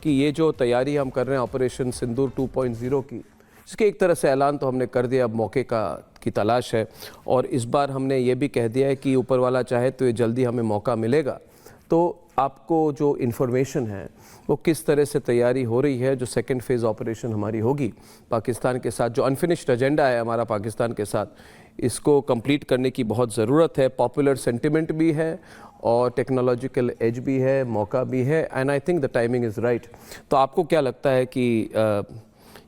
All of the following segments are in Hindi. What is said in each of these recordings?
कि ये जो तैयारी हम कर रहे हैं ऑपरेशन सिंदूर 2.0 की, इसके एक तरह से ऐलान तो हमने कर दिया, अब मौके की तलाश है। और इस बार हमने ये भी कह दिया है कि ऊपर वाला चाहे तो ये जल्दी हमें मौका मिलेगा। तो आपको जो इन्फॉर्मेशन है वो किस तरह से तैयारी हो रही है, जो सेकंड फेज़ ऑपरेशन हमारी होगी पाकिस्तान के साथ, जो अनफिनिश्ड एजेंडा है हमारा पाकिस्तान के साथ, इसको कंप्लीट करने की बहुत ज़रूरत है। पॉपुलर सेंटिमेंट भी है और टेक्नोलॉजिकल एज भी है, मौका भी है, and I think the timing is right. तो आपको क्या लगता है कि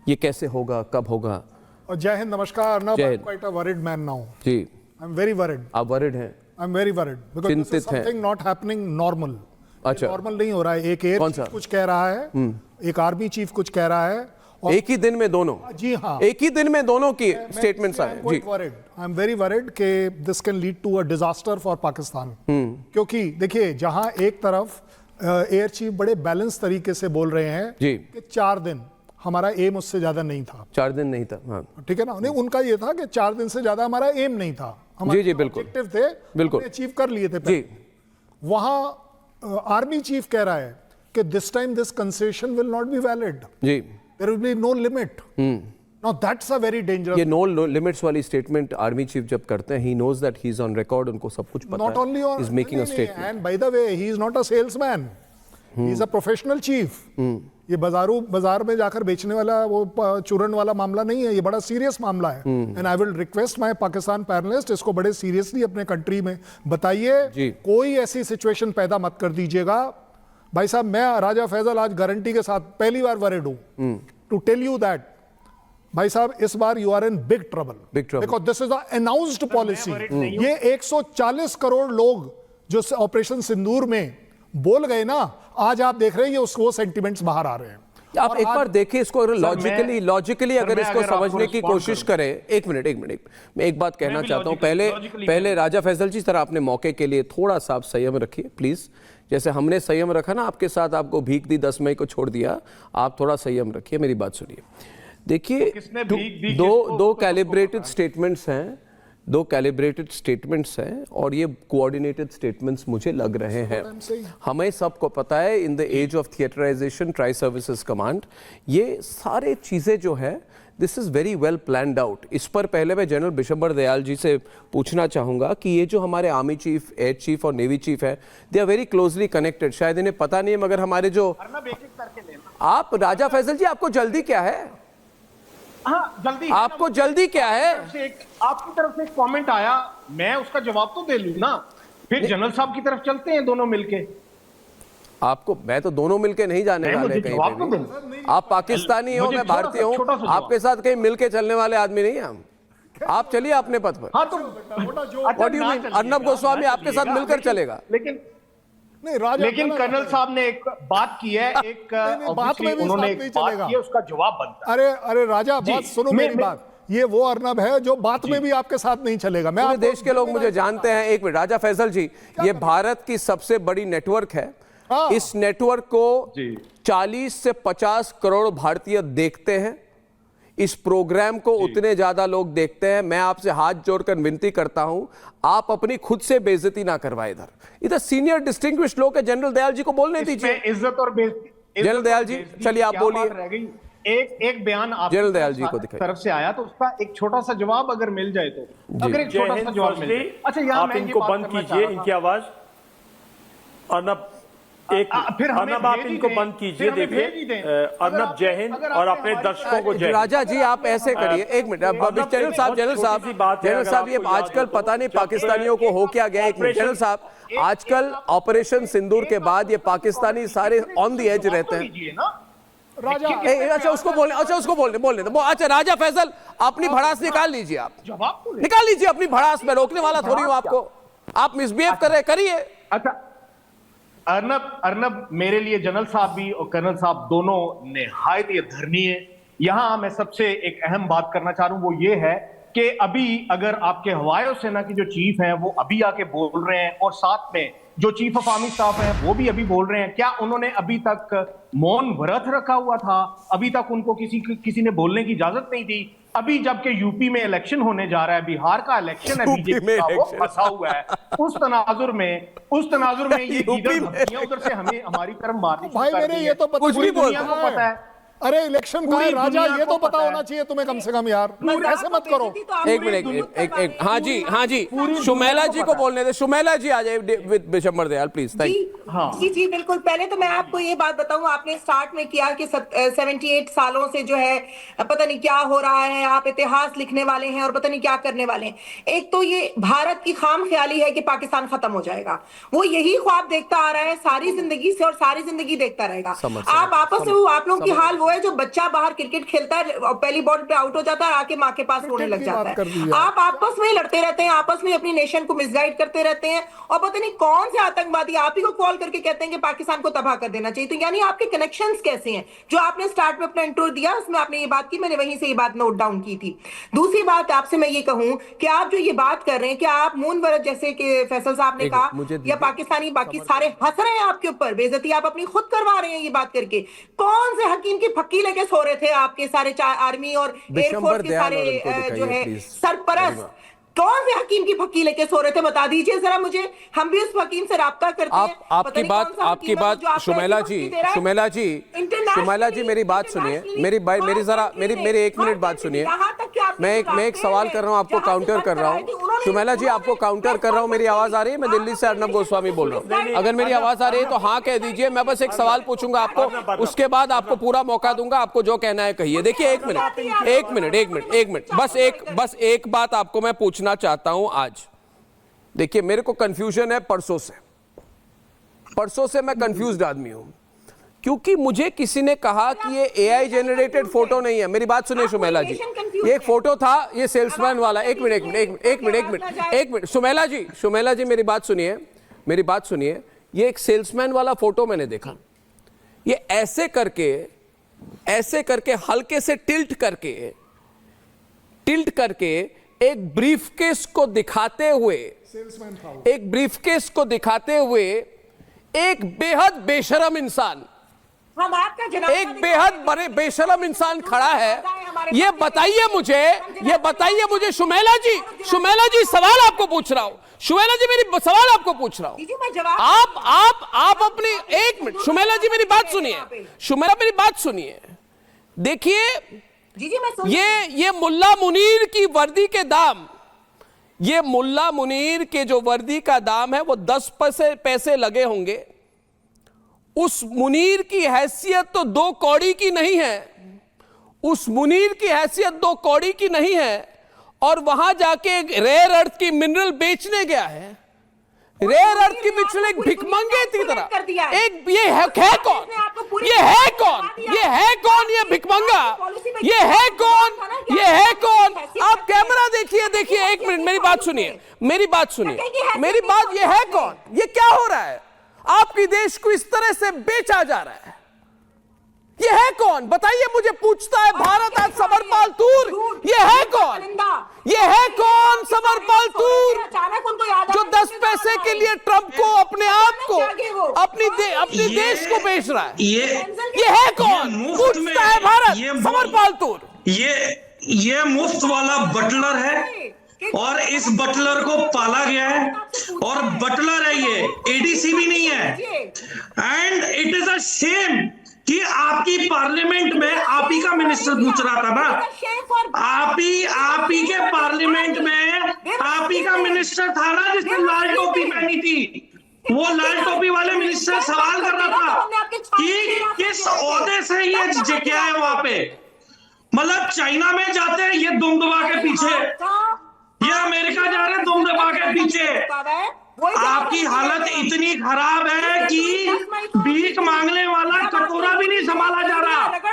ये कैसे होगा, कब होगा? और जय हिंद, नमस्कार। Now I'm quite a worried man now. जी, I'm very worried. आप वरिड हैं? I'm very worried because this is something not happening normal. अच्छा, नॉर्मल नहीं हो रहा है। एक एयर चीफ कुछ कह रहा है, एक आर्मी चीफ कुछ कह रहा है, और एक ही दिन में दोनों, जी हाँ, एक ही दिन में दोनों की स्टेटमेंट्स आए। जी, आई एम वेरी वरिड कि this can lead to a disaster for Pakistan. क्योंकि देखिए, जहां एक तरफ एयर चीफ बड़े बैलेंस तरीके से बोल रहे हैं जी कि 4 दिन हमारा एम उससे ज्यादा नहीं था। 4 दिन नहीं था, हाँ ठीक है ना। नहीं, उनका ये था कि 4 दिन से ज्यादा हमारा एम नहीं था। जी जी, बिल्कुल ऑब्जेक्टिव थे, बिल्कुल अचीव कर लिए थे जी। वहां आर्मी चीफ कह रहा है कि this time this concession will not be valid, जी, there will be no limit. Now that's a very dangerous. ये नो लिमिट्स वाली स्टेटमेंट आर्मी चीफ जब करते हैं, he knows that he is on record, उनको सब कुछ पता नॉट ओनली है, is making a statement. And by the way, he is not a salesman, he is a professional chief. ये बाजार में जाकर बेचने वाला, वो चूरन वाला मामला नहीं है, ये बड़ा सीरियस मामला है। And I will request my Pakistan panelist, इसको बड़े सीरियसली अपने कंट्री में बताइए। कोई ऐसी सिचुएशन पैदा मत कर दीजिएगा। भाई साहब, मैं राजा फैजल आज गारंटी के साथ पहली बार वरिड हूं टू टेल यू दैट भाई साहब, इस बार you are in big trouble, because this is announced policy. ये 140 करोड़ लोग जो ऑपरेशन सिंदूर में बोल गए ना, आज आप देख रहे हैं वो सेंटिमेंट्स बाहर आ रहे हैं। आप एक बार देखिए इसको, लॉजिकली अगर इसको समझने की कोशिश करें। एक मिनट, मैं एक बात कहना चाहता हूं। पहले राजा फैजल जी, तरह आपने मौके के लिए थोड़ा सा आप संयम रखिए प्लीज। जैसे हमने संयम रखा ना आपके साथ, आपको भीख दी, 10 मई को छोड़ दिया, आप थोड़ा संयम रखिए, मेरी बात सुनिए। देखिए, दो कैलिब्रेटेड स्टेटमेंट्स हैं और ये कोऑर्डिनेटेड स्टेटमेंट्स मुझे लग रहे हैं। हमें सबको पता है, in the age of theatrisation, tri services command, ये सारे चीज़ें जो है, this is very well planned out. इस पर पहले मैं जनरल बिशंबर दयाल जी से पूछना चाहूँगा कि ये जो हमारे आर्मी चीफ, एयर चीफ और नेवी चीफ है, they are very closely connected. शायद इन्हें पता नहीं है, मगर हमारे जो आप राजा फैजल जी, आपको जल्दी क्या है? हाँ, जल्दी आपको जल्दी क्या है? आपकी तरफ से एक कमेंट आया, मैं उसका जवाब तो दे लूं ना, फिर जनरल साहब की तरफ चलते हैं दोनों मिलके। आपको, मैं तो दोनों मिलके नहीं जाने वाले कहीं पे भी। आप पाकिस्तानी हो, मैं भारतीय हूँ, आपके साथ कहीं मिलके चलने वाले आदमी नहीं हम। आप चलिए अपने पथ पर। हाँ, तो what do you mean? Arnab Goswami आपके साथ मिलकर चलेगा? लेकिन कर्नल साहब ने एक बात की है, एक बात में भी उन्होंने नहीं चलेगा, उसका जवाब बनता है। अरे राजा, बात सुनो मेरी बात। ये वो अर्नब है जो बात में भी आपके साथ नहीं चलेगा। मैं, देश के लोग मुझे जानते हैं। एक मिनट राजा फैजल जी, ये भारत की सबसे बड़ी नेटवर्क है। इस नेटवर्क को 40 से 50 करोड़ भारतीय देखते हैं। इस प्रोग्राम को उतने ज्यादा लोग देखते हैं। मैं आपसे हाथ जोड़कर विनती करता हूं, आप अपनी खुद से बेइज्जती ना करवाएं। इधर सीनियर डिस्टिंग्विश्ड लोग है, जनरल दयाल जी को बोलने दीजिए। इज्जत और बेइज्जती, जनरल दयाल जी, चलिए आप बोलिए। एक बयान आप जनरल दयाल जी को दिखाइए, तरफ से आया, तो उसका एक छोटा सा जवाब अगर मिल जाए तो, अगर एक छोटा सा जवाब मिल जाए। अच्छा, यहाँ आप इनको बंद कीजिए, इनकी आवाज। अर्नब, अर्नब आप इनको बंद कीजिए। देखिए अर्नब, जय हिंद, और अपने दर्शकों को जय। राजा जी आप ऐसे करिए, एक मिनट। जनरल साहब, ये आजकल पता नहीं पाकिस्तानियों को हो क्या गया। एक मिनट जनरल साहब, आजकल ऑपरेशन सिंदूर के बाद ये पाकिस्तानी सारे ऑन द एज रहते हैं। अच्छा, उसको बोलने दो। अच्छा राजा फैजल, अपनी भड़ास निकाल लीजिए, आप निकाल लीजिए अपनी भड़ास। में रोकने वाला थोड़ी हूं आपको, आप मिसबिहेव कर रहे, करिए। अच्छा, अर्नब, मेरे लिए जनरल साहब भी और कर्नल साहब दोनों निहायत धरणीय। यहां मैं सबसे एक अहम बात करना चाह रहा हूं, वो ये है कि अभी अगर आपके हवाई सेना की जो चीफ हैं वो अभी आके बोल रहे हैं, और साथ में जो चीफ ऑफ आर्मी स्टाफ हैं वो भी अभी बोल रहे हैं, क्या उन्होंने अभी तक मौन व्रत रखा हुआ था? अभी तक उनको किसी ने बोलने की इजाजत नहीं दी? अभी जबकि यूपी में इलेक्शन होने जा रहा है, बिहार का इलेक्शन है, बीजेपी का वो फंसा हुआ है, उस तनाजुर में ये गीदड़ धमकियां उधर से हमें हमारी तरफ मारनी शुरू भाई कर मेरे दी ये है। तो कुछ भी दुनिया को पता है, अरे इलेक्शन का है पूरी राजा, दुनिया ये को तो पता पता होना है। चाहिए तुम्हें कम से कम यार, ऐसे मत करो। एक मिनट, एक हाँ जी सुमेला जी को बोलने दे। सुमेला जी आ जाए विद बिशंबर दयाल प्लीज। जी बिल्कुल। पहले तो मैं आपको ये बात बताऊं, आपने स्टार्ट में किया कि 78 सालों से जो है पता नहीं क्या हो रहा है, आप इतिहास लिखने वाले हैं और पता नहीं क्या करने वाले हैं। एक तो ये भारत की खाम ख्याली है कि पाकिस्तान खत्म हो जाएगा, वो यही ख्वाब देखता आ रहा है सारी जिंदगी से और सारी जिंदगी देखता रहेगा। आप आपस में आप लोगों की हाल वो है जो बच्चा बाहर क्रिकेट खेलता है और पहली बॉल पे आउट हो जाता है, आके माँ के पास रोने लग जाता है। आप आपस में लड़ते रहते हैं, आपस में अपनी नेशन को मिसगाइड करते रहते हैं और पता नहीं कौन से आतंकवादी आप ही को कॉल करके कहते हैं कि पाकिस्तान को तबाह कर देना चाहिए। तो यानी आपके कनेक्शंस कैसे हैं? जो आपने स्टार्ट में अपना इंट्रो दिया उसमें आपने ये बात की, मैंने वहीं से ये बात नोट डाउन की थी। दूसरी बात आपसे मैं ये कहूं कि आप जो ये बात कर रहे हैं कि आप मून वरद जैसे कि फैसल साहब ने कहा या पाकिस्तानी बाकी सारे हंस रहे हैं आपके ऊपर, बेइज्जती आप अपनी खुद करवा रहे हैं ये बात करके। कौन से हकीम की फक्की लेके सो रहे थे आपके सारे आर्मी और एयरफोर्स के सारे जो है सरपरस्त? कौन से हकीम की फक्की लेके सो रहे थे? बता दीजिए जरा मुझे, हम भी उस हकीम से राब्ता करते हैं। आपकी बात सुमेला जी मेरी बात सुनिए, मेरी एक मिनट बात सुनिए। मैं एक सवाल कर रहा हूँ, आपको काउंटर कर रहा हूँ। सुमेला जी आपको काउंटर कर रहा हूँ, मेरी आवाज आ रही है? मैं दिल्ली से अर्नब गोस्वामी बोल रहा हूँ। अगर मेरी आवाज आ रही है तो हाँ कह दीजिए। मैं बस एक सवाल पूछूंगा आपको, उसके बाद आपको पूरा मौका दूंगा, आपको जो कहना है कहिए। देखिए एक मिनट बस एक बात आपको मैं पूछना चाहता हूं आज। देखिए मेरे को कंफ्यूजन है परसों से मैं कंफ्यूज्ड आदमी हूं, क्योंकि मुझे किसी ने कहा कि ये एआई जनरेटेड फोटो नहीं है। मेरी बात सुनिए सुमेला जी, ये एक फोटो था, ये सेल्समैन वाला। एक मिनट सुमेला जी मेरी बात सुनिए। ये एक सेल्समैन वाला फोटो मैंने देखा। ये ऐसे करके हल्के से टिल्ट करके एक ब्रीफकेस को दिखाते हुए एक बेहद बेशरम इंसान, एक बेहद बड़े बेशरम इंसान खड़ा है। ये बताइए मुझे सुमेला जी सवाल आपको पूछ रहा हूं। सुमेला जी मेरी सवाल आपको पूछ रहा हूं। आप अपनी एक मिनट सुमेला जी मेरी बात सुनिए। देखिए ये मुल्ला मुनीर की वर्दी के दाम, ये मुल्ला मुनीर के जो वर्दी का दाम है वो 10 पैसे लगे होंगे। उस मुनीर की हैसियत तो 2 कौड़ी की नहीं है, और वहां जाके एक रेयर अर्थ की मिनरल बेचने गया है। रेयर अर्थ की मिचल एक भिखमंगे की तरह। एक ये है कौन? ये भिखमंगा? ये है कौन? आप कैमरा देखिए। एक मिनट मेरी बात सुनिए। ये है कौन? ये क्या हो रहा है? आपकी देश को इस तरह से बेचा जा रहा है। ये है कौन? बताइए मुझे। पूछता है भारत आज समरपाल तूर। ये है कौन समरपाल तूर, जो 10 पैसे के लिए ट्रंप को, अपने आप को, अपनी देश को बेच रहा है? ये है कौन? पूछता है भारत समरपाल तूर। ये मुफ्त वाला बटलर है और इस बटलर को पाला गया है, और बटलर है ये, एडीसी भी नहीं है। And it is a shame कि आपकी पार्लियामेंट में आप ही का मिनिस्टर पूछ रहा था ना, आप ही के पार्लियामेंट में आप ही का मिनिस्टर था ना जिसने लाल टोपी पहनी थी। वो लाल टोपी वाले मिनिस्टर सवाल कर रहा था कि किस ओहदे से ये क्या है वहां पे। मतलब चाइना में जाते हैं ये दुम दबा के पीछे, ये अमेरिका जा रहे हैं दुम दबा के पीछे। आपकी हालत इतनी खराब है कि भीख मांगने वाला कटोरा भी नहीं संभाला जा रहा।